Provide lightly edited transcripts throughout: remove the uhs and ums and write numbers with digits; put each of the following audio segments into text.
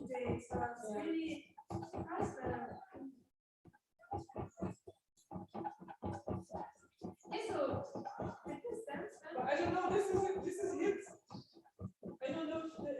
days. So I was really impressed by them. Yeah, so did this sense? I don't know. This is it. I don't know if the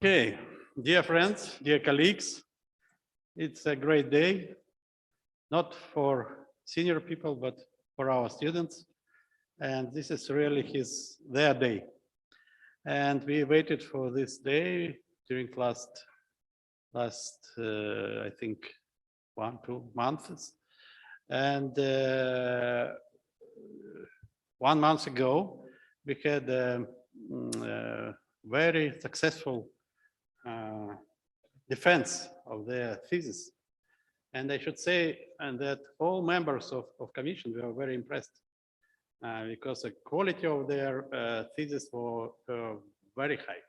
Okay, dear friends, dear colleagues, it's a great day, not for senior people, but for our students. And this is really their day. And we waited for this day during last I think 1-2 months. And 1 month ago, we had a very successful defense of their thesis. And I should say that all members of commission were very impressed because the quality of their thesis was very high,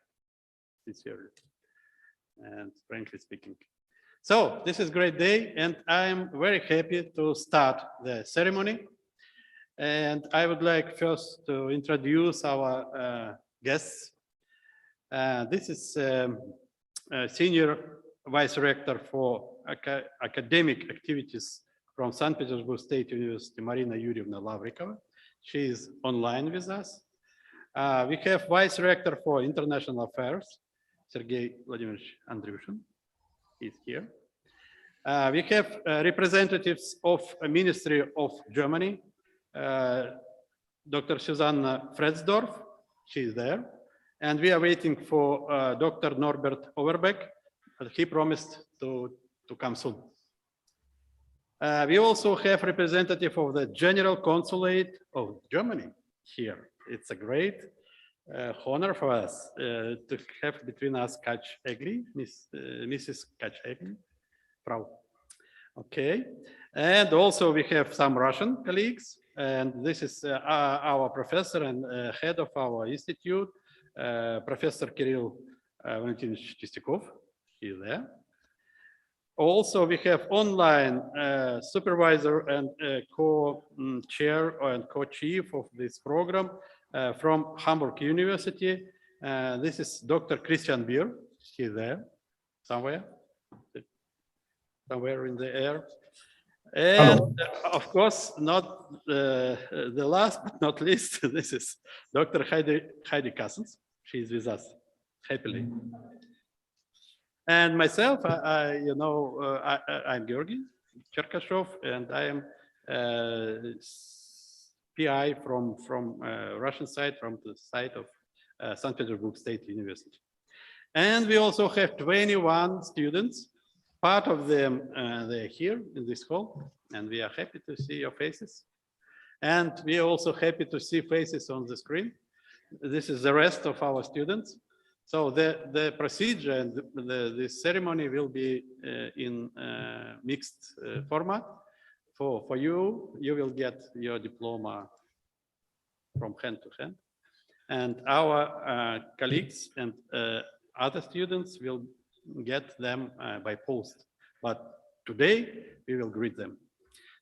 sincerely and frankly speaking. So this is a great day, and I'm very happy to start the ceremony. And I would like first to introduce our guests. This is Senior Vice Rector for Academic Activities from St. Petersburg State University, Marina Yurievna Lavrikova. She is online with us. We have Vice Rector for International Affairs, Sergei Vladimirovich Andryushin. He's here. We have representatives of Ministry of Germany, Dr. Susanna Fretzdorf, she is there. And we are waiting for Dr. Norbert Overbeck. He promised to come soon. We also have representative of the General Consulate of Germany here. It's a great honor for us to have between us Kach Egli, Mrs. Kach Egli, Frau. Okay, and also we have some Russian colleagues, and this is our professor and head of our institute, Professor Kirill Valentinovich Chistякov. He is there. Also, we have online supervisor and co-chair and co-chief of this program from Hamburg University. This is Dr. Christian Beer. He's there somewhere in the air. And of course, not the last but not least, this is Dr. Heidi Kassens. She's with us happily. And myself, I'm Georgy Cherkashov, and I am PI from Russian side, from the side of St. Petersburg State University. And we also have 21 students. Part of them, they're here in this hall, and we are happy to see your faces. And we are also happy to see faces on the screen. This is the rest of our students. So the procedure and the ceremony will be in mixed format. For you will get your diploma from hand to hand. And our colleagues and other students will get them by post. But today we will greet them.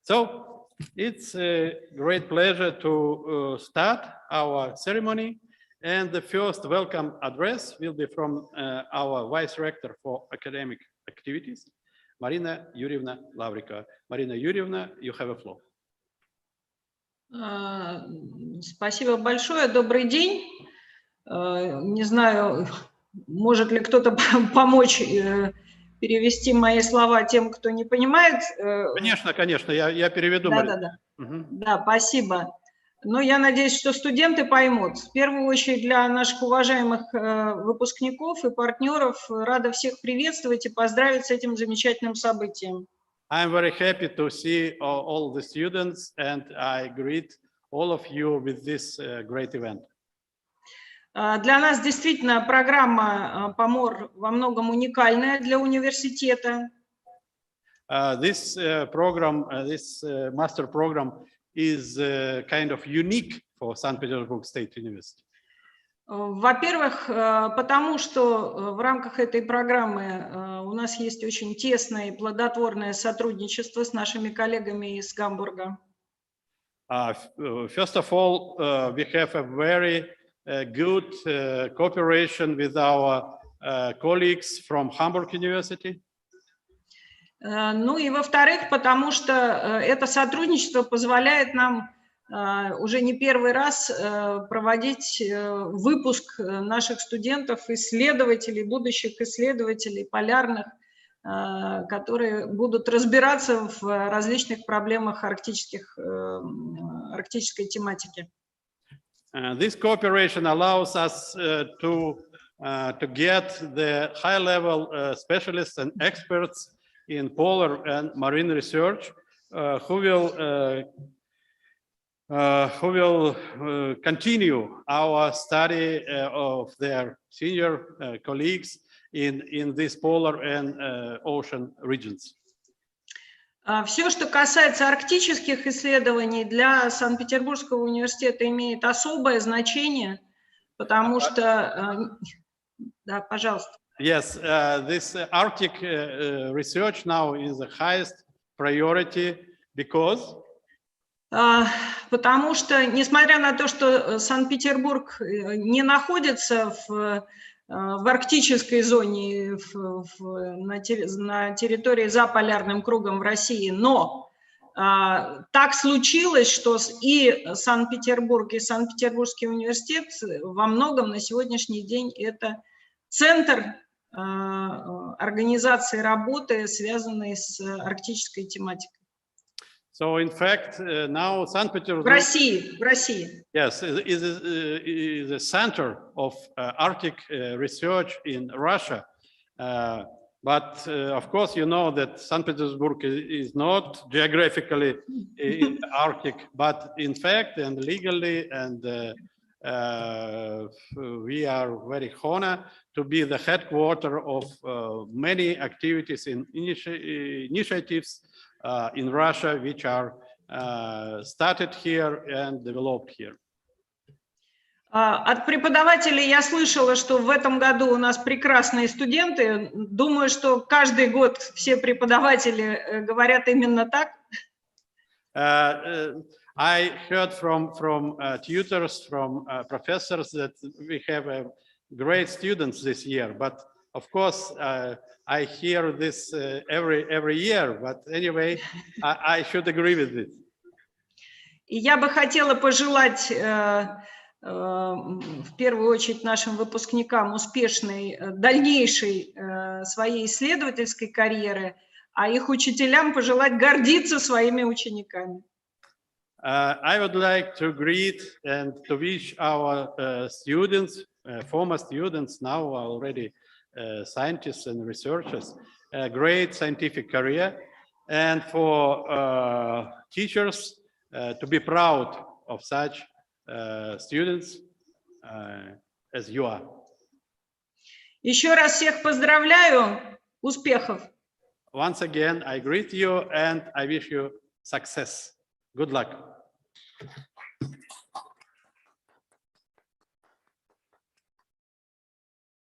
So it's a great pleasure to start our ceremony. And the first welcome address will be from our Vice Rector for Academic Activities, Marina Yurievna Lavrikova. Marina Yurievna, you have a floor. Спасибо большое. Добрый день. Не знаю, может ли кто-то помочь перевести мои слова тем, кто не понимает. Конечно, конечно, я переведу. Да. Да, спасибо. Но я надеюсь, что студенты поймут. В первую очередь для наших уважаемых выпускников и партнеров рада всех приветствовать и поздравить с этим замечательным событием. I'm very happy to see all the students, and I greet all of you with this great event. Для нас действительно программа ПОМОР во многом уникальная для университета. This program, this master program is kind of unique for St. Petersburg State University. Во-первых, потому что в рамках этой программы у нас есть очень тесное и плодотворное сотрудничество с нашими коллегами из Гамбурга. First of all, we have a very good cooperation with our colleagues from Hamburg University. Ну и во-вторых, потому что это сотрудничество позволяет нам уже не первый раз проводить выпуск наших студентов, исследователей, будущих исследователей полярных, которые будут разбираться в различных проблемах арктической тематики. This cooperation allows us to get the high-level specialists and experts in polar and marine research who will continue our study of their senior colleagues in these polar and ocean regions. Все, что касается арктических исследований, для Санкт-Петербургского университета имеет особое значение, потому что... Да, пожалуйста. Yes, this Arctic research now is the highest priority because... Потому что, несмотря на то, что Санкт-Петербург не находится в арктической зоне, на территории за полярным кругом в России, но так случилось, что и Санкт-Петербург, и Санкт-Петербургский университет во многом на сегодняшний день это центр организации работы, связанной с арктической тематикой. So, in fact, now St. Petersburg. В России. Yes, is the center of Arctic research in Russia. But of course, you know that St. Petersburg is not geographically in the Arctic, but in fact and legally, and we are very honored to be the headquarter of many activities and initiatives in Russia, which are started here and developed here. От преподавателей я слышала, что в этом году у нас прекрасные студенты. Думаю, что каждый год все преподаватели говорят именно так. I heard from tutors, from professors that we have great students this year, but of course, I hear this every year, but anyway, I should agree with this. И я бы хотела пожелать в первую очередь нашим выпускникам успешной дальнейшей своей исследовательской карьеры, а их учителям пожелать гордиться своими учениками. I would like to greet and to wish our students, former students, now already scientists and researchers, a great scientific career, and for teachers to be proud of such students as you are. Еще раз всех поздравляю, успехов. Once again, I greet you and I wish you success. Good luck.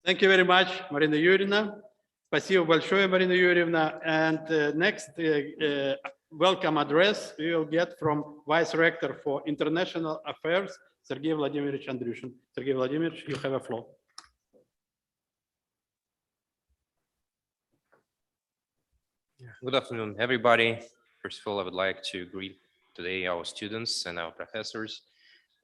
Thank you very much, Marina Yurievna. Спасибо большое, Marina Yurievna. And next welcome address we will get from Vice Rector for International Affairs, Sergey Vladimirovich Andryushin. Sergey Vladimirovich, you have a floor. Good afternoon, everybody. First of all, I would like to greet today our students and our professors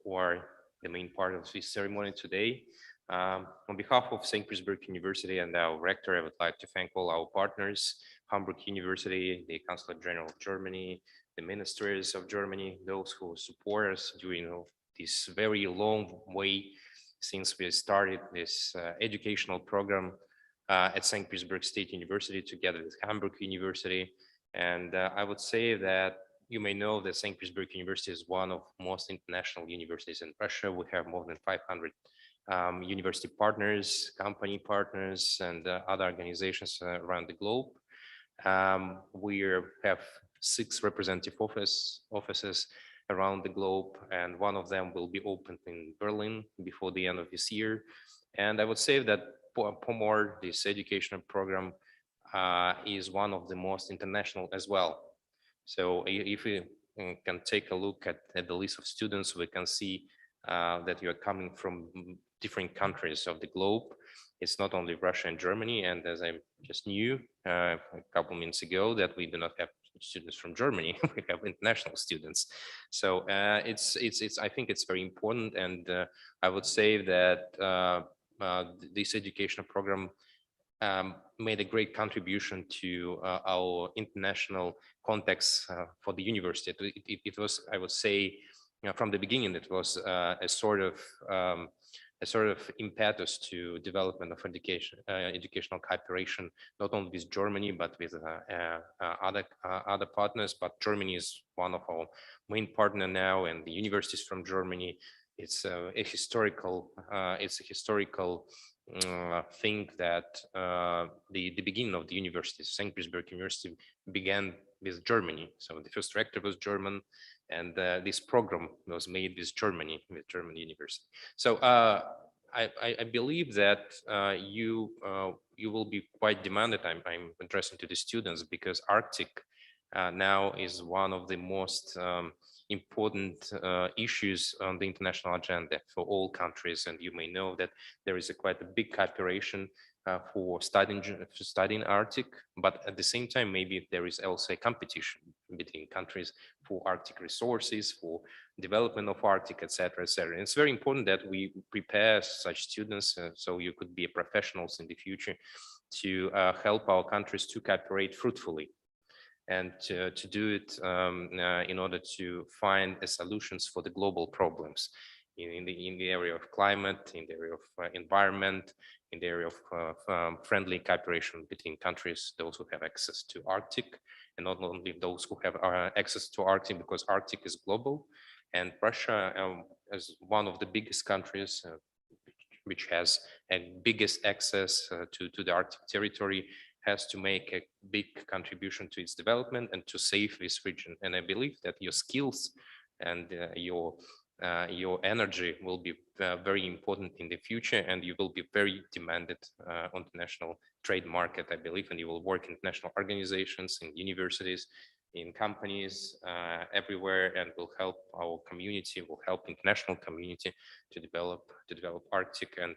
who are the main part of this ceremony today. On behalf of St. Petersburg University and our rector, I would like to thank all our partners, Hamburg University, the Consulate General of Germany, the ministries of Germany, those who support us during this very long way since we started this educational program at St. Petersburg State University together with Hamburg University. And I would say that you may know that St. Petersburg University is one of most international universities in Russia. We have more than 500 university partners, company partners, and other organizations around the globe. We have 6 representative offices around the globe, and one of them will be opened in Berlin before the end of this year. And I would say that POMOR, this educational program, is one of the most international as well. So if we can take a look at the list of students, we can see that you are coming from different countries of the globe. It's not only Russia and Germany, and as I just knew a couple minutes ago, that we do not have students from Germany. We have international students. So I think it's very important. And I would say that this educational program made a great contribution to our international context for the university. It was, I would say, from the beginning, it was a sort of impetus to development of educational cooperation, not only with Germany but with other partners. But Germany is one of our main partner now, and the universities from Germany. It's a historical thing that the beginning of the university, St. Petersburg University, began with Germany. So the first rector was German, and this program was made with German university. So I believe that you will be quite demanded. I'm addressing to the students, because Arctic now is one of the most important issues on the international agenda for all countries. And you may know that there is quite a big cooperation for studying Arctic, but at the same time, maybe there is also a competition between countries for Arctic resources, for development of Arctic, etc., etc. It's very important that we prepare such students, so you could be professionals in the future, to help our countries to cooperate fruitfully, and to do it in order to find solutions for the global problems in the area of climate, in the area of environment, in the area of friendly cooperation between countries, those who have access to Arctic, and not only those who have access to Arctic, because Arctic is global, and Russia, as one of the biggest countries, which has a biggest access to the Arctic territory, has to make a big contribution to its development and to save this region. And I believe that your skills and your energy will be very important in the future, and you will be very demanded on the national trade market, I believe, and you will work in international organizations, in universities, in companies, everywhere, and will help our community, will help international community to develop Arctic, and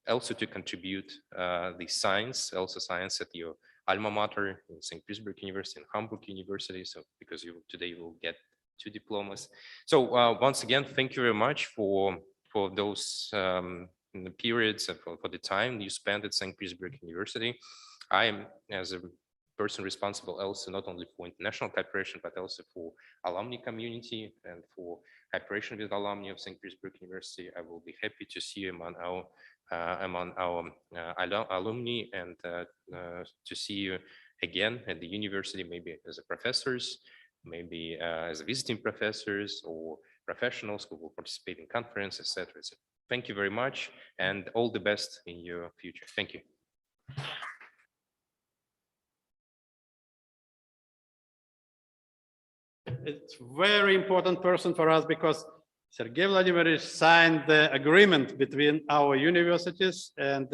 also to contribute the science at your alma mater in St. Petersburg University and Hamburg University. So because today you will get 2 diplomas. So once again, thank you very much for those periods and for the time you spent at St. Petersburg University. I am, as a person responsible also not only for international cooperation, but also for alumni community and for cooperation with alumni of St. Petersburg University. I will be happy to see you among our alumni, and to see you again at the university, maybe as professors, maybe as visiting professors or professionals who will participate in conferences, etc. So thank you very much, and all the best in your future. Thank you. It's very important person for us, because Sergei Vladimirovich signed the agreement between our universities, and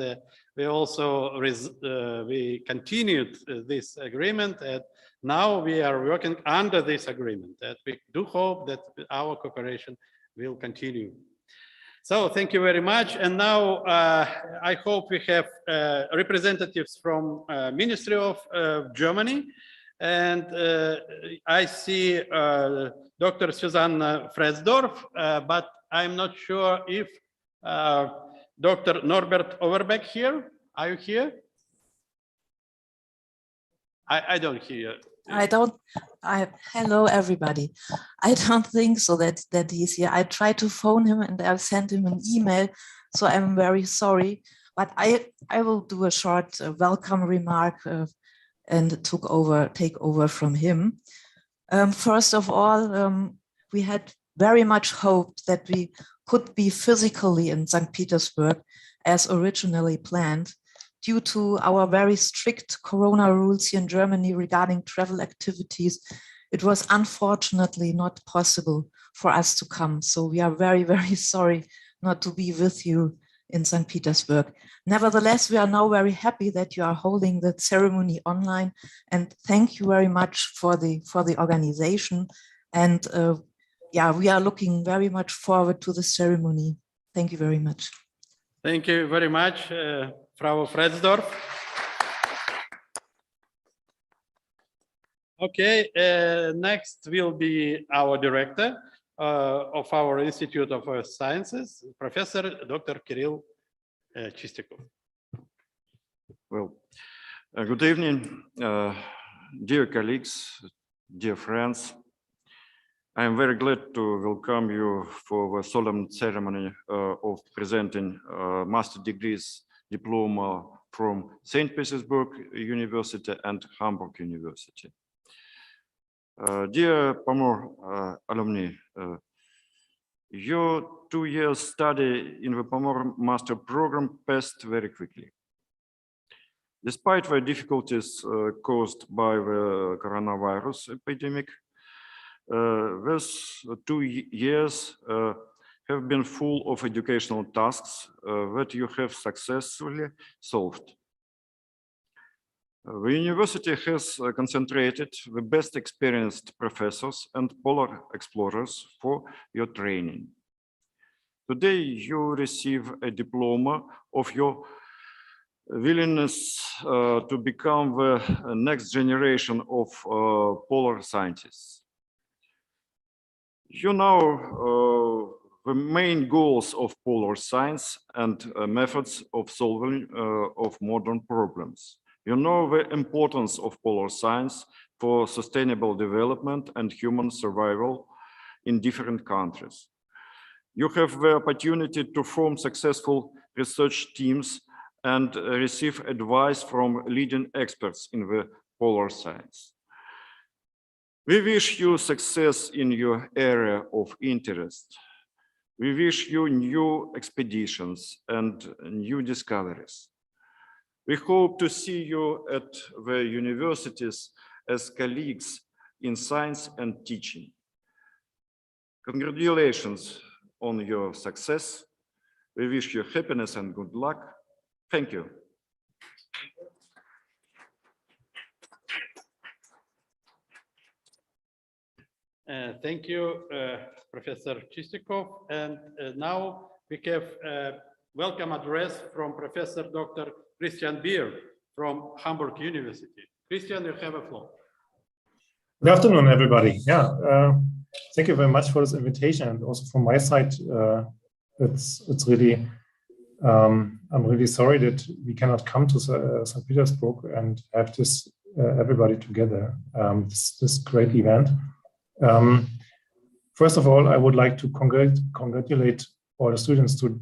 we also we continued this agreement, and now we are working under this agreement, and we do hope that our cooperation will continue. So thank you very much. And now I hope we have representatives from Ministry of Germany. And I see Dr. Susanne Fresdorf, but I'm not sure if Dr. Norbert Overbeck here. Are you here? I don't hear. Hello, everybody. I don't think so that he's here. I tried to phone him and I've sent him an email, so I'm very sorry. But I will do a short welcome remark and take over from him. First of all, we had very much hoped that we could be physically in St. Petersburg as originally planned. Due to our very strict Corona rules here in Germany regarding travel activities, it was unfortunately not possible for us to come. So we are very, very sorry not to be with you in St. Petersburg. Nevertheless, we are now very happy that you are holding the ceremony online, and thank you very much for the organization. And yeah, we are looking very much forward to the ceremony. Thank you very much. Thank you very much, Frau Fresdorf. Okay, next will be our director of our Institute of Earth Sciences, Professor Dr. Kirill Chistякov. Well, good evening, dear colleagues, dear friends. I am very glad to welcome you for the solemn ceremony of presenting master degrees diploma from St. Petersburg University and Hamburg University. Dear ПОМОР alumni, your 2 years study in the ПОМОР master program passed very quickly. Despite the difficulties caused by the coronavirus epidemic, these 2 years have been full of educational tasks that you have successfully solved. The university has concentrated the best experienced professors and polar explorers for your training. Today, you receive a diploma of your willingness to become the next generation of polar scientists. You know the main goals of polar science and methods of solving of modern problems. You know the importance of polar science for sustainable development and human survival in different countries. You have the opportunity to form successful research teams and receive advice from leading experts in the polar science. We wish you success in your area of interest. We wish you new expeditions and new discoveries. We hope to see you at the universities as colleagues in science and teaching. Congratulations on your success. We wish you happiness and good luck. Thank you. Thank you, Professor Chistякov. And now we have a welcome address from Professor Dr. Christian Beer from Hamburg University. Christian, you have a floor. Good afternoon, everybody. Yeah, thank you very much for this invitation, and also from my side, it's really I'm really sorry that we cannot come to St. Petersburg and have this everybody together. This great event. First of all, I would like to congratulate all the students to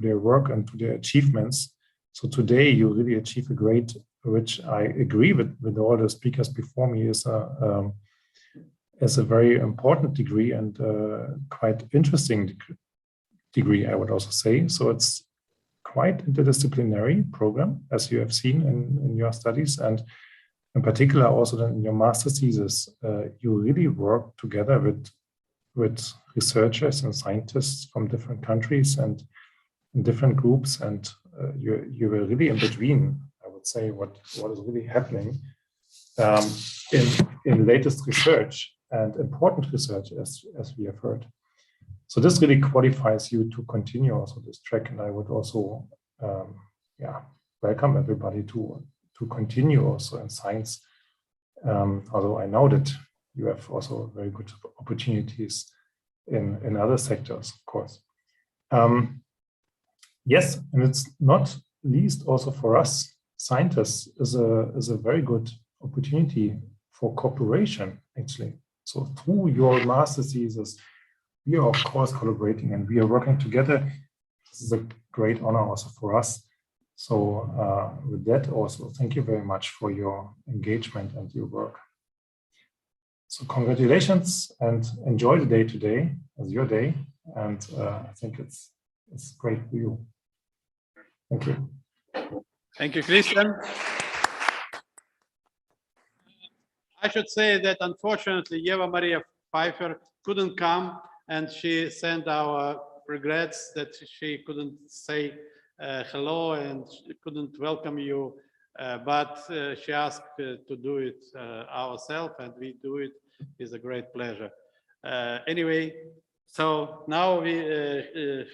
their work and to their achievements. So today you really achieve a great, which I agree with all the speakers before me, is a very important degree and quite interesting degree, I would also say. So it's quite interdisciplinary program, as you have seen in your studies, and in particular also in your master's thesis, you really work together with researchers and scientists from different countries and in different groups, and you were really in between, I would say, what is really happening in latest research and important research, as we have heard. So this really qualifies you to continue also this track, and I would also welcome everybody to continue also in science, although I know that you have also very good opportunities in other sectors, of course. Yes, and it's not least also for us scientists is a very good opportunity for cooperation, actually. So through your master's thesis, we are of course collaborating and we are working together. This is a great honor also for us. So with that also, thank you very much for your engagement and your work. So congratulations and enjoy the day today as your day. And I think it's great for you. Thank you. Thank you, Christian. I should say that unfortunately, Eva Maria Pfeiffer couldn't come, and she sent our regrets that she couldn't say hello and couldn't welcome you, but she asked to do it ourselves, and we do it with a great pleasure. Anyway, so now we,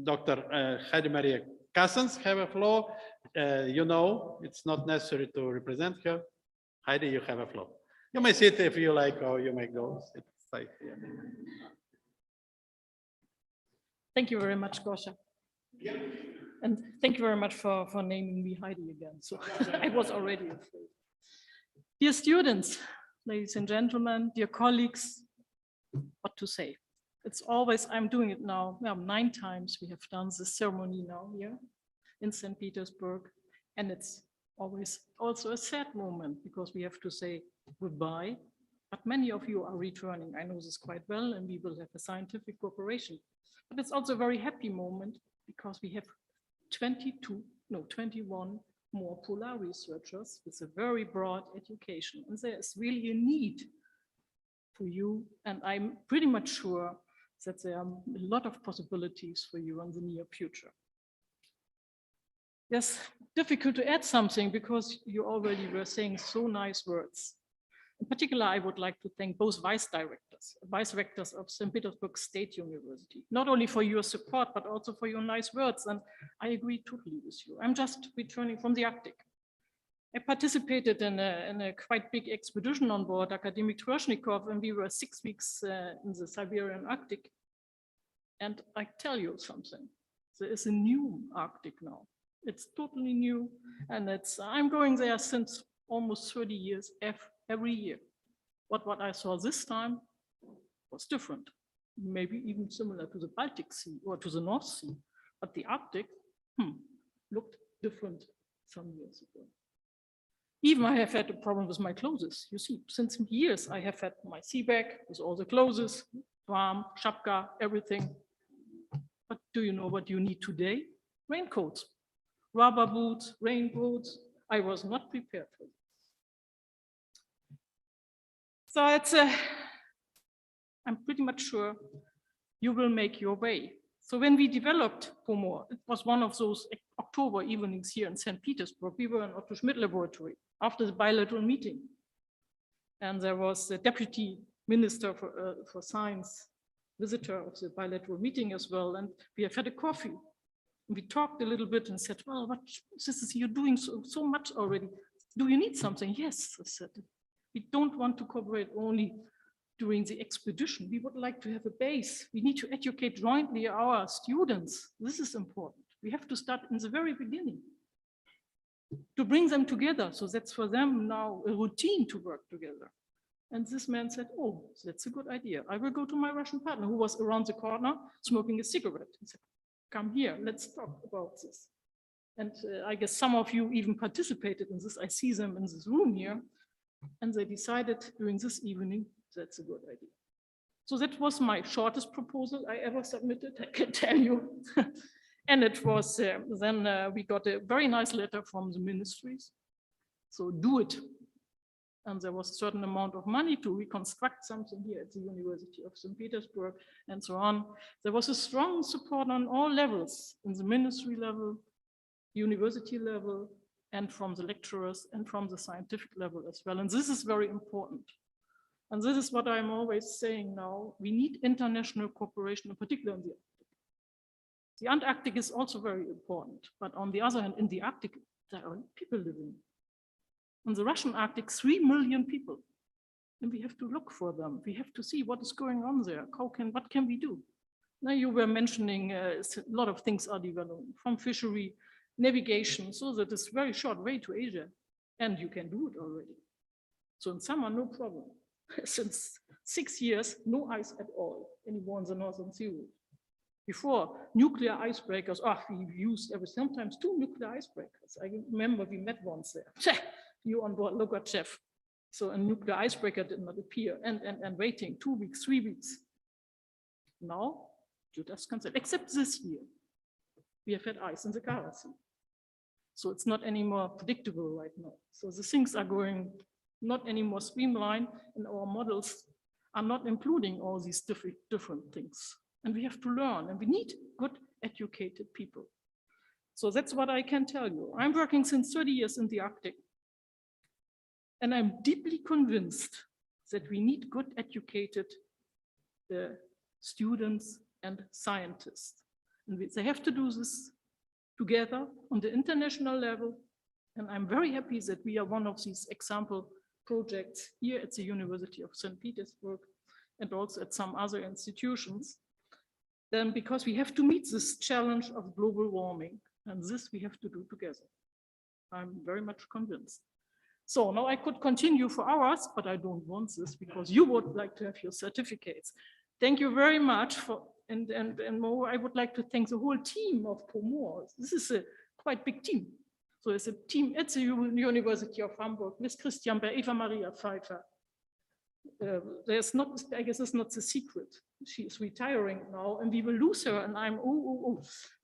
Dr. Heidi Maria Cassens have a floor. You know, it's not necessary to represent her. Heidi, you have a floor. You may sit if you like, or you may go sit side here. Thank you very much, Gosha. And thank you very much for naming me Heidi again. So I was already afraid. Dear students, ladies and gentlemen, dear colleagues, what to say? It's always, I'm doing it now. Well, 9 times we have done this ceremony now here in St. Petersburg. And it's always also a sad moment because we have to say goodbye. But many of you are returning. I know this quite well, and we will have a scientific cooperation. But it's also a very happy moment because we have 21 more polar researchers with a very broad education. And there is really a need for you. And I'm pretty much sure that there are a lot of possibilities for you in the near future. Yes, difficult to add something because you already were saying so nice words. In particular, I would like to thank both vice rectors of St. Petersburg State University, not only for your support, but also for your nice words. And I agree totally with you. I'm just returning from the Arctic. I participated in a quite big expedition on board Academic Торжественное, and we were 6 weeks in the Siberian Arctic. And I tell you something, there is a new Arctic now. It's totally new, and I'm going there since almost 30 years every year. What I saw this time was different, maybe even similar to the Baltic Sea or to the North Sea, but the Arctic looked different some years ago. Even I have had a problem with my clothes. You see, since years I have had my sea bag with all the clothes, warm, shapka, everything. But do you know what you need today? Raincoats, rubber boots, rain boots. I was not prepared for this. So I'm pretty much sure you will make your way. So when we developed ПОМОР, it was one of those October evenings here in St. Petersburg. We were in Otto Schmidt laboratory after the bilateral meeting. And there was the deputy minister for science, visitor of the bilateral meeting as well. And we have had a coffee. And we talked a little bit and said, well, you're doing so much already. Do you need something? Yes, I said. We don't want to cooperate only during the expedition. We would like to have a base. We need to educate jointly our students. This is important. We have to start in the very beginning to bring them together. So that's for them now a routine to work together. And this man said, oh, that's a good idea. I will go to my Russian partner who was around the corner smoking a cigarette. He said, come here, let's talk about this. And I guess some of you even participated in this. I see them in this room here. And they decided during this evening, that's a good idea. So that was my shortest proposal I ever submitted, I can tell you. And it was, then we got a very nice letter from the ministries. So do it. And there was a certain amount of money to reconstruct something here at the University of St. Petersburg and so on. There was a strong support on all levels, in the ministry level, university level, and from the lecturers and from the scientific level as well. And this is very important. And this is what I'm always saying now. We need international cooperation, in particular in the Arctic. The Antarctic is also very important, but on the other hand, in the Arctic, there are people living. In the Russian Arctic, 3 million people. And we have to look for them. We have to see what is going on there. What can we do? Now you were mentioning a lot of things are developing, from fishery, navigation, so that it's very short way to Asia. And you can do it already. So in summer, no problem. Since 6 years, no ice at all anymore in the Northern Sea route. Before, nuclear icebreakers, we used sometimes 2 nuclear icebreakers. I remember we met once there. You on board Lokachev. So a nuclear icebreaker did not appear and waiting 2 weeks, 3 weeks. Now, you just cancel, except this year. We have had ice in the Kara Sea. So it's not anymore predictable right now. So the things are going not anymore streamlined, and our models are not including all these different things. And we have to learn, and we need good educated people. So that's what I can tell you. I'm working since 30 years in the Arctic. And I'm deeply convinced that we need good educated students and scientists. And they have to do this together on the international level. And I'm very happy that we are one of these example projects here at the University of St. Petersburg and also at some other institutions, then because we have to meet this challenge of global warming, and this we have to do together. I'm very much convinced. So now I could continue for hours, but I don't want this because you would like to have your certificates. Thank you very much for, and more, I would like to thank the whole team of POMOR. This is a quite big team. So it's a team at the University of Hamburg with Christian Beer, Eva Maria Pfeiffer. There's not, I guess it's not the secret. She is retiring now and we will lose her. And I'm,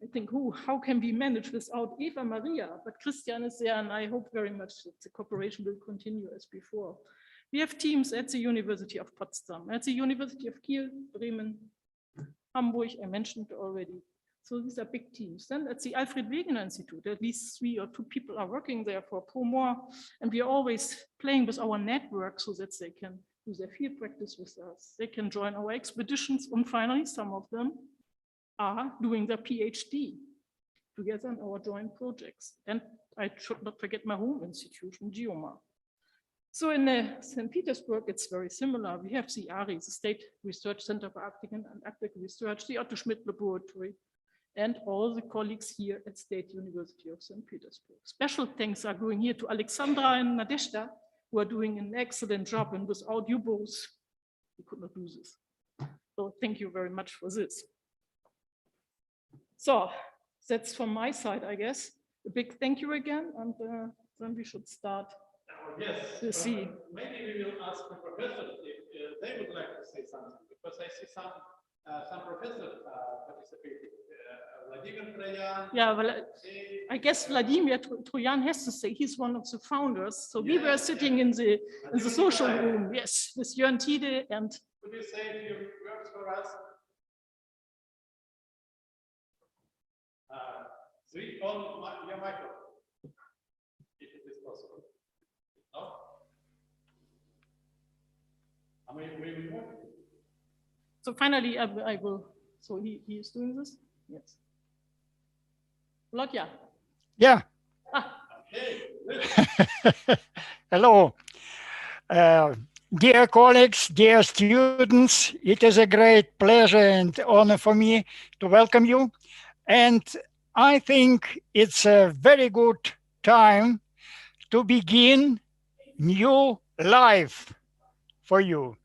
I think, how can we manage without Eva Maria? But Christian is there and I hope very much that the cooperation will continue as before. We have teams at the University of Potsdam, at the University of Kiel, Bremen, Hamburg, I mentioned already. So these are big teams. Then at the Alfred Wegener Institute, at least 3 or 2 people are working there for POMOR, and we are always playing with our network so that they can do their field practice with us. They can join our expeditions, and finally, some of them are doing their PhD together in our joint projects. And I should not forget my home institution, GEOMA. So in St. Petersburg, it's very similar. We have the ARI, the State Research Center for Arctic and Antarctic Research, the Otto Schmidt Laboratory, and all the colleagues here at State University of St. Petersburg. Special thanks are going here to Alexandra and Nadezhda, who are doing an excellent job, and without you both, we could not do this. So thank you very much for this. So that's from my side, I guess. A big thank you again, and then we should start. Yes, to see. Maybe we will ask the professors if they would like to say something, because I see some professors participating. Vladimir Troyan. Yeah, well, I guess Vladimir Troyan has to say he's one of the founders. So we were sitting in the social room, yes, with Jörn Tiede and. Could you say a few words for us? Switch on your microphone, if it is possible. No? So finally, I will. So he is doing this. Yes. Volodya. Yeah. Okay. Hello. Dear colleagues, dear students, it is a great pleasure and honor for me to welcome you. And I think it's a very good time to begin new life for you.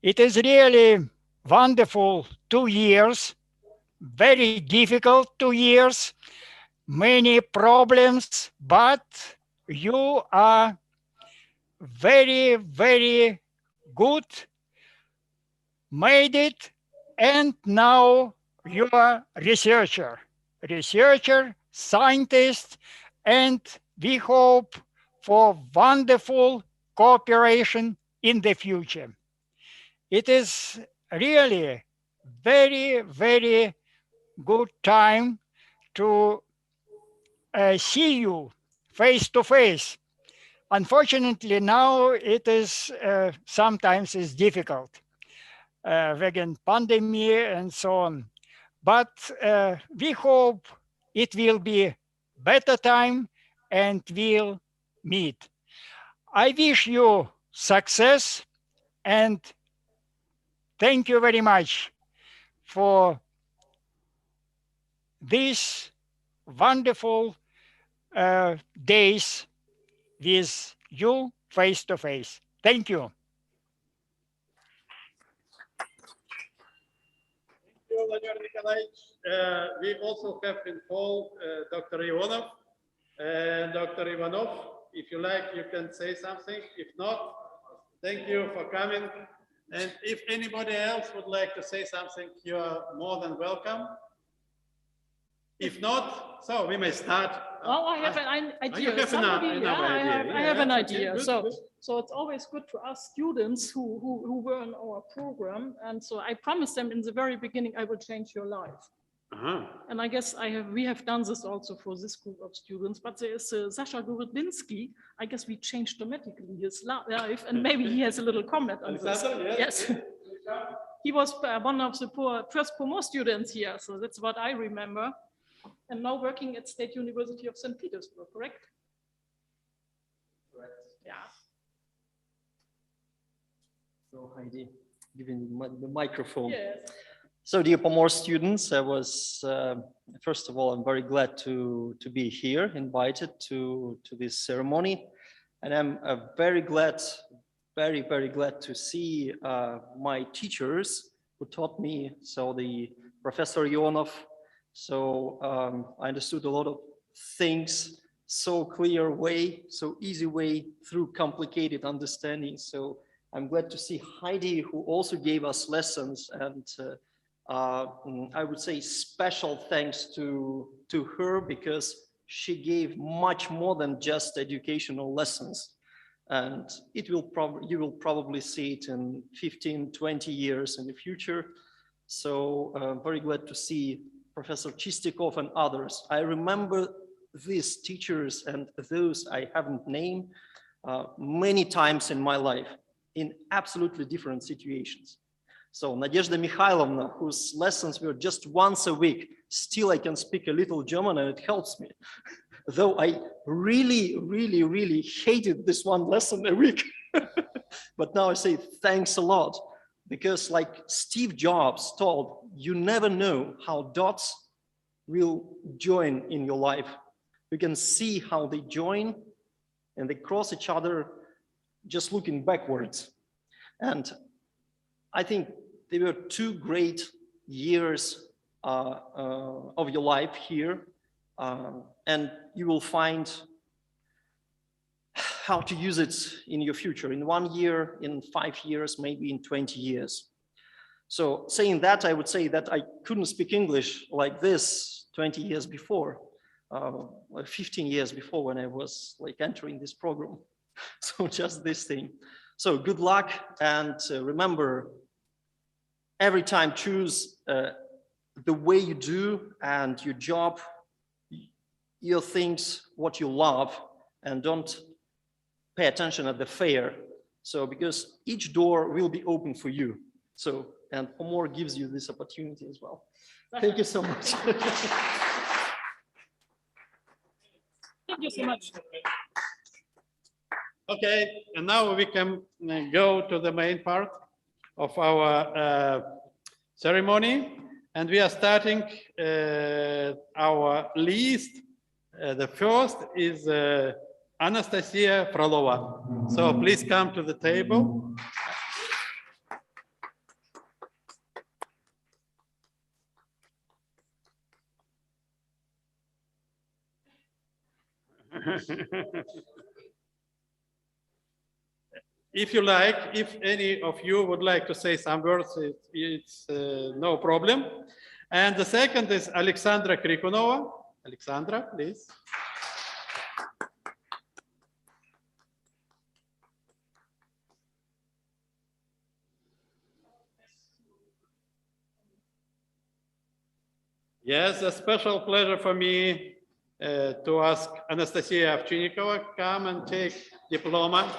It is really wonderful 2 years, very difficult 2 years, many problems, but you are very, very good, made it, and now you are researcher, scientist, and we hope for wonderful cooperation in the future. It is really very, very good time to see you face to face. Unfortunately, now it is sometimes is difficult again pandemic and so on. But we hope it will be better time and we'll meet. I wish you success and thank you very much for these wonderful days with you face to face. Thank you. Thank you, Vladimir Nikolaevich. We also have involved Dr. Ionov and Dr. Ivanov. If you like, you can say something. If not, thank you for coming. And if anybody else would like to say something, you are more than welcome. If not, so we may start. Oh, I have an idea. I have an idea. So it's always good to ask students who were in our program. And so I promised them in the very beginning, I will change your life. And I guess we have done this also for this group of students, but there is Sasha Gorodlinsky. I guess we changed dramatically his life, and maybe he has a little comment on this. Yes. He was one of the first POMOR students here, so that's what I remember. And now working at State University of St. Petersburg, correct? Correct. Yeah. So Heidi, giving the microphone. Yes. So dear ПОМОР students, first of all, I'm very glad to be here, invited to this ceremony. And I'm very glad, very glad to see my teachers who taught me. So the Professor Ionov. So I understood a lot of things, so clear way, so easy way through complicated understanding. So I'm glad to see Heidi, who also gave us lessons, and I would say special thanks to her, because she gave much more than just educational lessons. And you will probably see it in 15, 20 years in the future. So I'm very glad to see Professor Chistikov and others. I remember these teachers and those I haven't named many times in my life in absolutely different situations. So Nadezhda Mikhailovna, whose lessons were just once a week, still I can speak a little German and it helps me. Though I really hated this one lesson a week. But now I say thanks a lot, because like Steve Jobs told, you never know how dots will join in your life. You can see how they join and they cross each other just looking backwards. And I think they were 2 great years of your life here. And you will find how to use it in your future, in 1 year, in 5 years, maybe in 20 years. So saying that, I would say that I couldn't speak English like this 20 years before, 15 years before, when I was like entering this program. So just this thing. So good luck, and remember, every time choose the way you do and your job, your things, what you love, and don't pay attention at the fair. So because each door will be open for you. So, and ПОМОР gives you this opportunity as well. Thank you so much. Thank you so much. Okay, and now we can go to the main part of our ceremony, and we are starting our list. The first is Anastasia Frolova. So please come to the table. If you like, if any of you would like to say some words, it's no problem. And the second is Alexandra Krikunova. Alexandra, please. Yes, a special pleasure for me to ask Anastasia Ovchinnikova come and take diploma.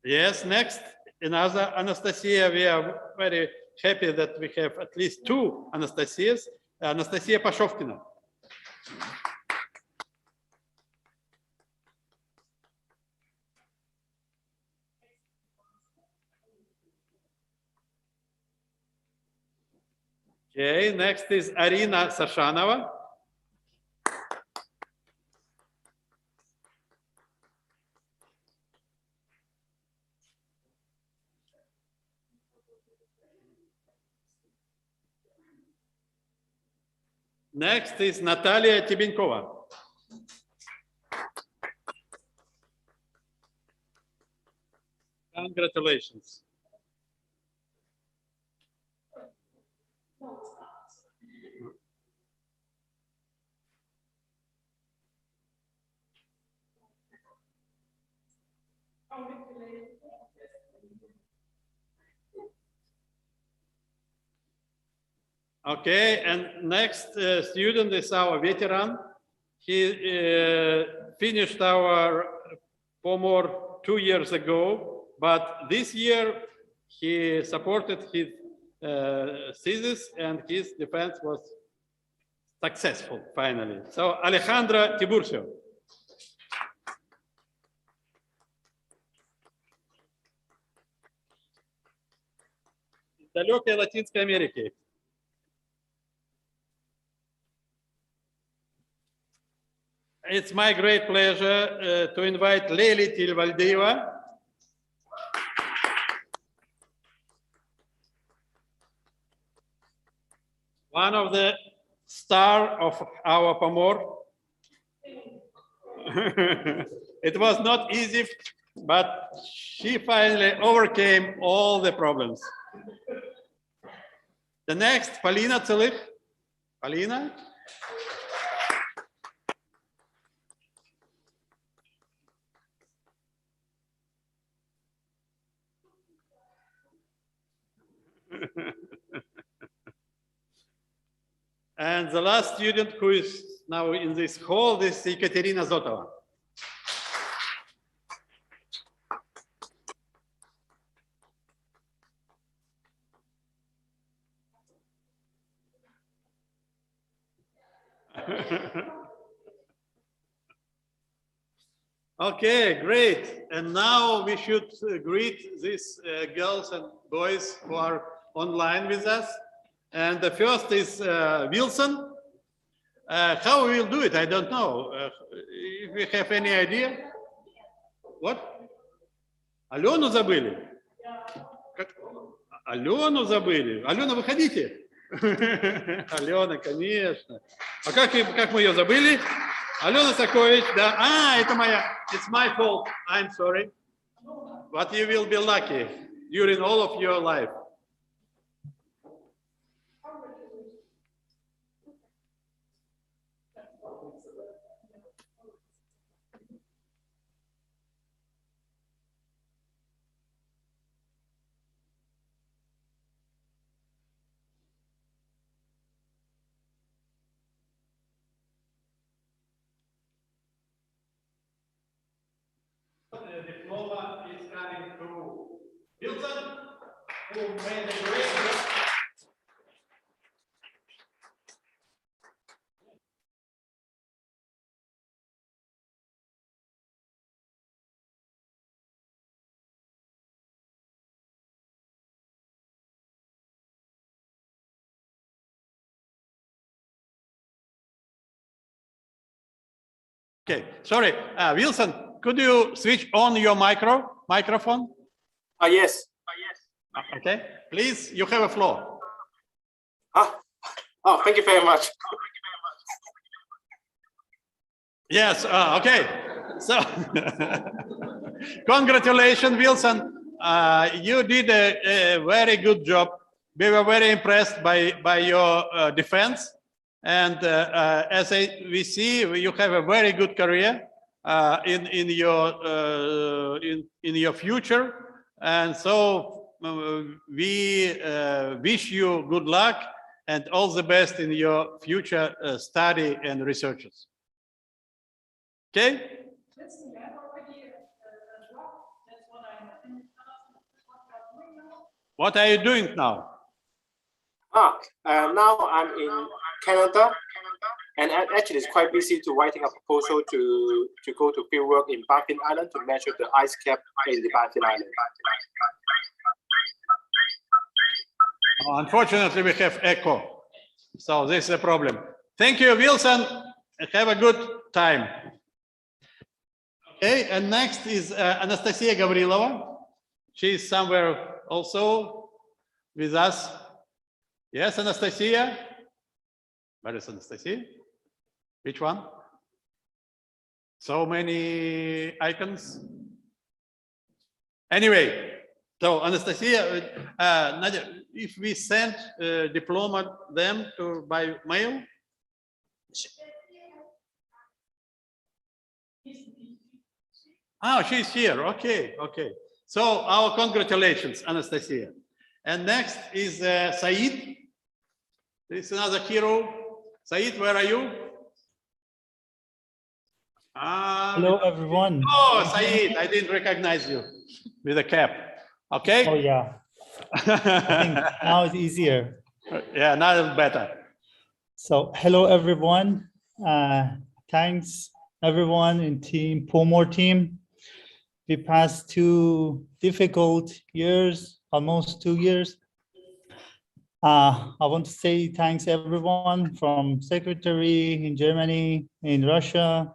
Yes, next, another Anastasia. We are very happy that we have at least 2 Anastasias. Anastasia Pashovkina. Okay, next is Arina Sashanova. Next is Natalia Tibenkova. Congratulations. Okay, and next student is our veteran. He finished our ПОМОР 2 years ago, but this year he supported his thesis and his defense was successful finally. So Alejandra Tiburcio. Далекой Латинской Америки. It's my great pleasure to invite Lely Tilvaldeva. One of the star of our ПОМОР. It was not easy, but she finally overcame all the problems. The next, Polina Celich. Polina. And the last student who is now in this hall, this is Ekaterina Zotova. Okay, great. And now we should greet these girls and boys who are online with us. And the first is Wilson. How we will do it, I don't know. If we have any idea. What? Алену забыли? Алену забыли. Алена, выходите. Алена, конечно. А как мы ее забыли? Алена Сакович, да. Это моя. It's my fault. I'm sorry. But you will be lucky during all of your life. The diploma is coming to Wilson, who made a great job. Okay, sorry, Wilson, could you switch on your microphone? Yes. Okay, please, you have a floor. Oh, thank you very much. Yes, okay. So, congratulations, Wilson. You did a very good job. We were very impressed by your defense. And as we see, you have a very good career in your future. And so we wish you good luck and all the best in your future study and researches. Okay? What are you doing now? Now I'm in Canada, and actually it's quite busy to writing a proposal to go to field work in Baffin Island to measure the ice cap in the Baffin Island. Unfortunately, we have echo, so this is a problem. Thank you, Wilson. Have a good time. Okay, and next is Anastasia Gavrilova. She is somewhere also with us. Yes, Anastasia. Where is Anastasia? Which one? So many icons. Anyway, so Anastasia, Nadia, if we send diploma them by mail. Oh, she's here. Okay, okay. So our congratulations, Anastasia. And next is Said. This is another hero. Said, where are you? Hello, everyone. Oh, Saeed, I didn't recognize you with a cap. Okay. Oh, yeah. I think now it's easier. Yeah, now it's better. So, hello, everyone. Thanks, everyone in team ПОМОР team. We passed 2 difficult years, almost 2 years. I want to say thanks everyone from secretary in Germany, in Russia.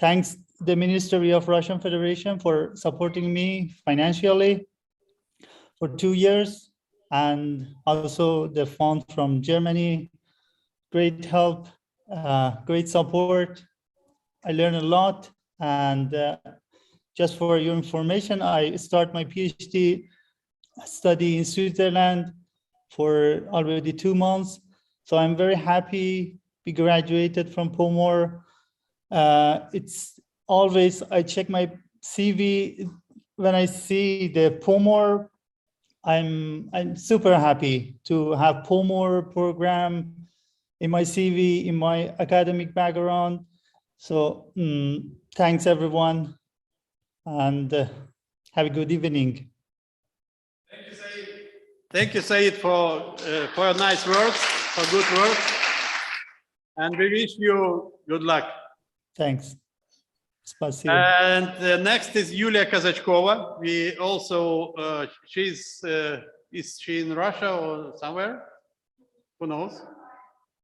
Thanks the Ministry of Russian Federation for supporting me financially for 2 years, and also the fund from Germany. Great help, great support. I learned a lot, and just for your information, I start my PhD study in Switzerland for already 2 months. So I'm very happy we graduated from ПОМОР. It's always, I check my CV when I see the ПОМОR. I'm super happy to have ПОМОR program in my CV, in my academic background. So thanks everyone, and have a good evening. Thank you, Saeed. Thank you, Saeed, for your nice words, for good work. And we wish you good luck. Thanks. Спасибо. And next is Yulia Kazachkova. We also, is she in Russia or somewhere? Who knows?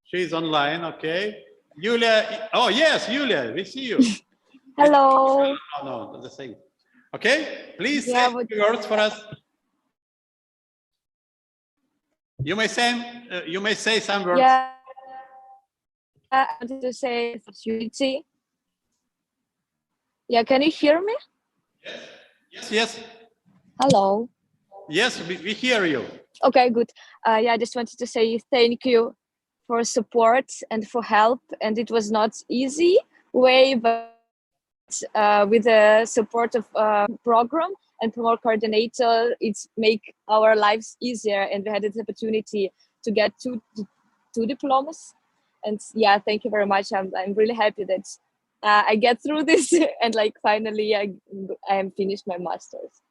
She's online, okay. Yulia, oh yes, Yulia, we see you. Hello. Oh, no, the same. Okay, please Yeah, say a few words for us. You may say some words. Yeah, I wanted to say opportunity. Yeah, can you hear me? Yes, yes. Hello. Yes, we hear you. Okay, good. Yeah, I just wanted to say thank you for support and for help. And it was not easy way, but with the support of program and ПОМОР coordinator, it's make our lives easier. And we had this opportunity to get two diplomas. And yeah, thank you very much. I'm really happy that I get through this and like finally I am finished my master's.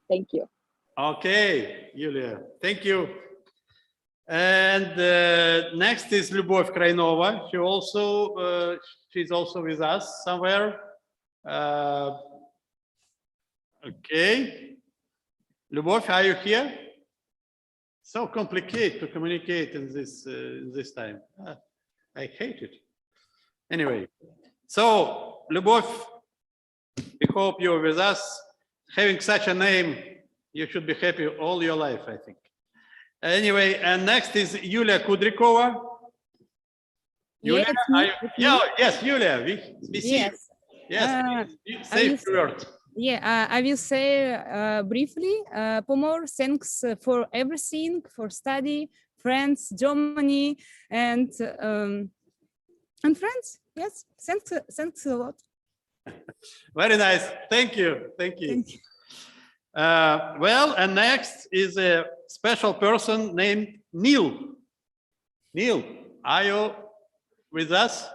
Thank you. Okay, Yulia, thank you. And next is Lyubov Krainova. She's also with us somewhere. Okay, Lyubov, are you here? So complicated to communicate in this time. I hate it. Anyway, so Lyubov, we hope you're with us. Having such a name, you should be happy all your life, I think. Anyway, and next is Yulia Kudrikova. Yulia, yes, Yulia, we see you. Yes, say a few words. Yeah, I will say briefly, ПОМОР, thanks for everything, for study, friends, Germany, and friends. Yes, thanks a lot. Very nice. Thank you. Thank you. Thank you. Well, and next is a special person named Neil. Neil, are you with us?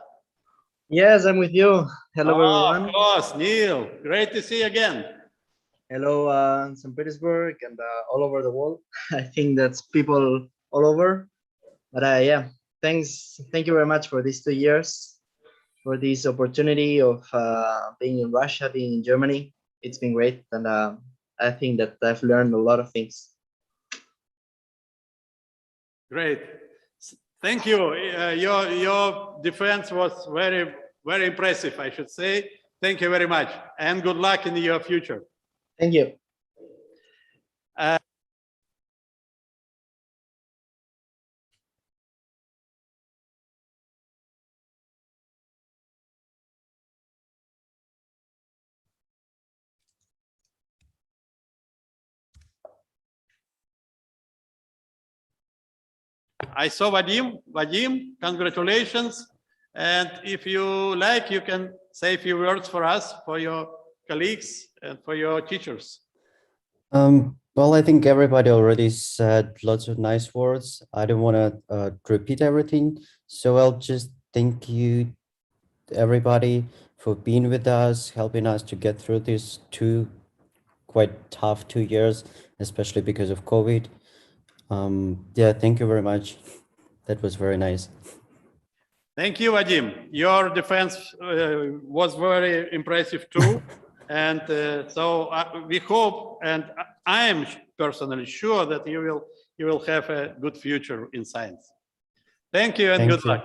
Yes, I'm with you. Hello, everyone. Of course, Neil. Great to see you again. Hello, St. Petersburg and all over the world. I think that's people all over. But yeah, thanks. Thank you very much for these 2 years, for this opportunity of being in Russia, being in Germany. It's been great. And I think that I've learned a lot of things. Great. Thank you. Your defense was very, very impressive, I should say. Thank you very much. And good luck in your future. Thank you. I saw Vadim. Vadim, congratulations. And if you like, you can say a few words for us, for your colleagues, and for your teachers. Well, I think everybody already said lots of nice words. I don't want to repeat everything. So I'll just thank you, everybody, for being with us, helping us to get through these quite tough 2 years, especially because of COVID. Yeah, thank you very much. That was very nice. Thank you, Vadim. Your defense was very impressive too. And so we hope, and I am personally sure that you will have a good future in science. Thank you and good luck.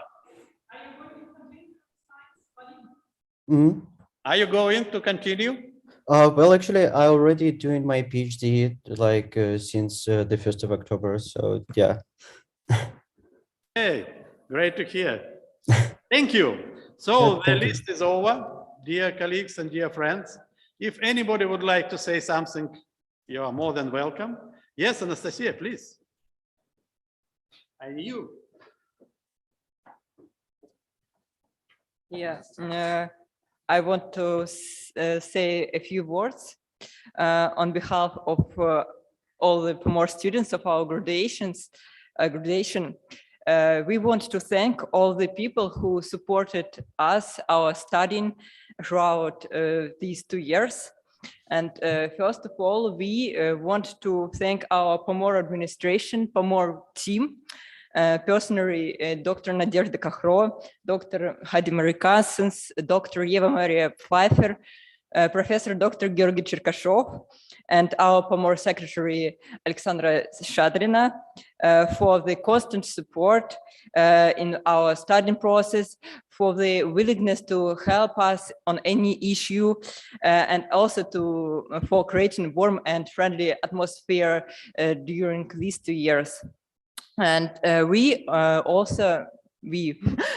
Mm-hmm. Are you going to continue? Well, actually, I already doing my PhD like since the 1st of October. So yeah. Hey, great to hear. Thank you. So the list is over, dear colleagues and dear friends. If anybody would like to say something, you are more than welcome. Yes, Anastasia, please. And you. Yeah, I want to say a few words on behalf of all the ПОМОР students of our graduation. We want to thank all the people who supported us, our studying throughout these 2 years. And first of all, we want to thank our ПОМОР administration, ПОМОР team, personally, Dr. Nadezhda Kakhro, Dr. Hadi Marikasins, Dr. Eva Maria Pfeiffer, Professor Dr. Georgy Cherkashov, and our ПОМОR secretary, Alexandra Shadrina, for the constant support in our studying process, for the willingness to help us on any issue, and also for creating a warm and friendly atmosphere during these 2 years. And we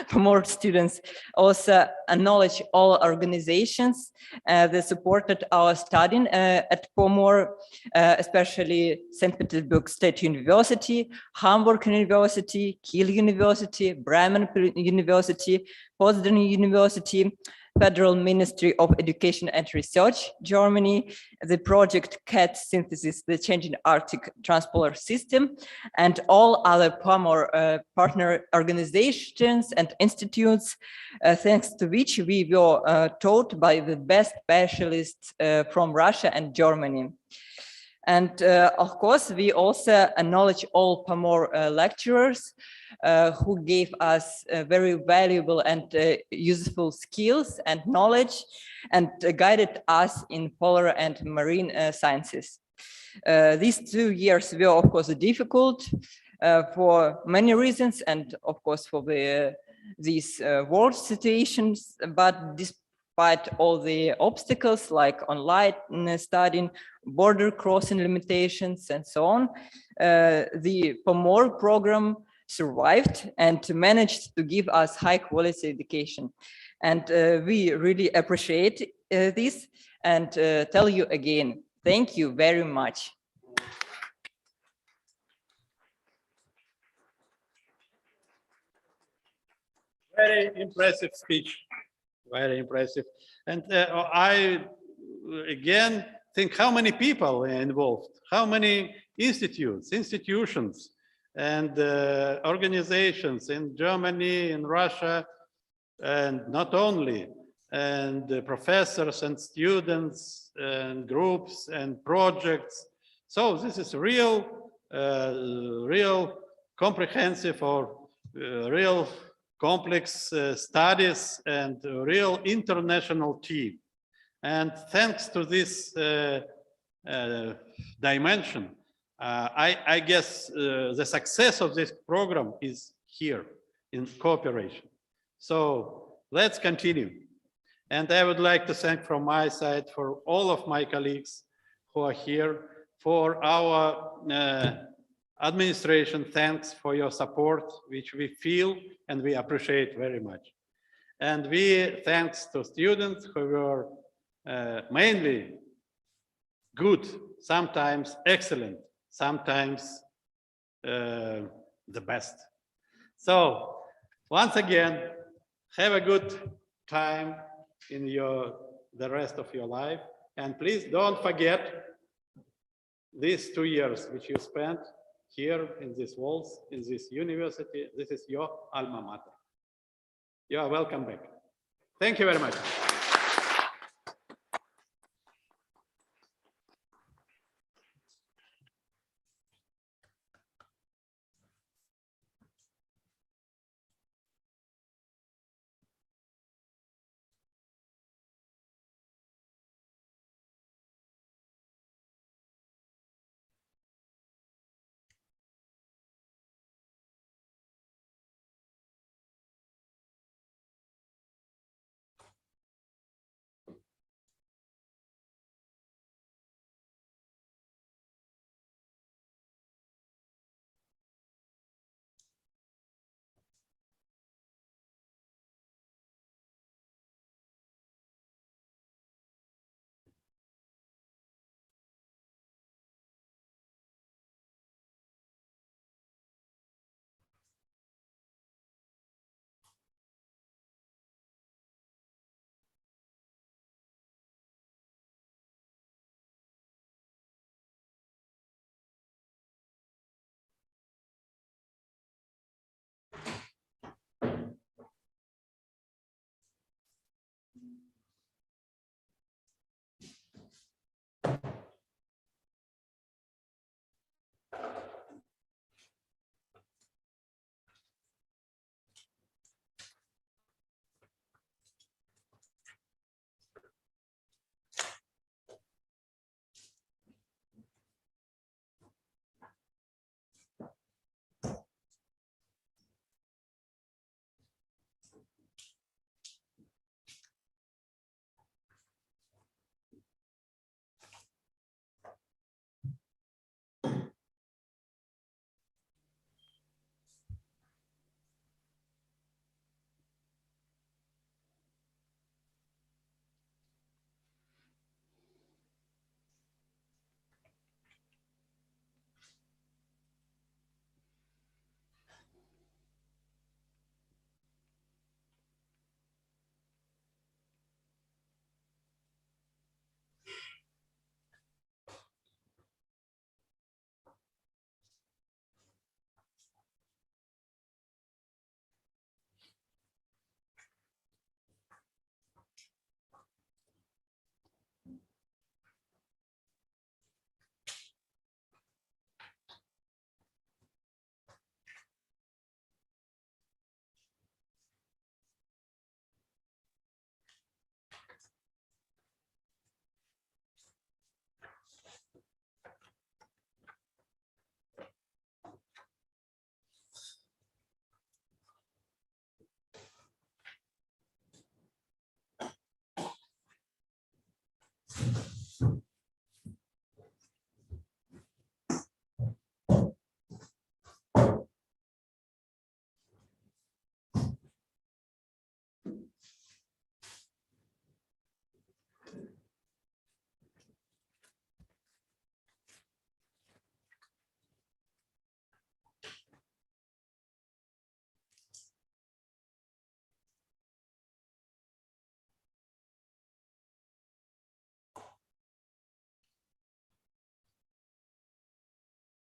ПОМОR students also acknowledge all organizations that supported our studying at ПОМОR, especially St. Petersburg State University, Hamburg University, Kiel University, Bremen University, Potsdam University, Federal Ministry of Education and Research, Germany, the project CAT Synthesis, the Changing Arctic Transponder System, and all other ПОМОR partner organizations and institutes, thanks to which we were taught by the best specialists from Russia and Germany. And of course, we also acknowledge all ПОМОR lecturers who gave us very valuable and useful skills and knowledge and guided us in polar and marine sciences. These 2 years were, of course, difficult for many reasons and, of course, for these world situations, but despite all the obstacles like online studying, border crossing limitations, and so on, the ПОМОR program survived and managed to give us high quality education. And we really appreciate this and tell you again, thank you very much. Very impressive speech, very impressive. And I, again, think how many people are involved, how many institutions, and organizations in Germany, in Russia, and not only, and professors and students and groups and projects. So this is real comprehensive or real complex studies and real international team. And thanks to this dimension, I guess the success of this program is here in cooperation. So let's continue. And I would like to thank from my side for all of my colleagues who are here, for our administration, thanks for your support, which we feel and we appreciate very much. And we thanks to students who were mainly good, sometimes excellent, sometimes the best. So once again, have a good time in the rest of your life. And please don't forget these 2 years which you spent here in these walls, in this university. This is your alma mater. You are welcome back. Thank you very much.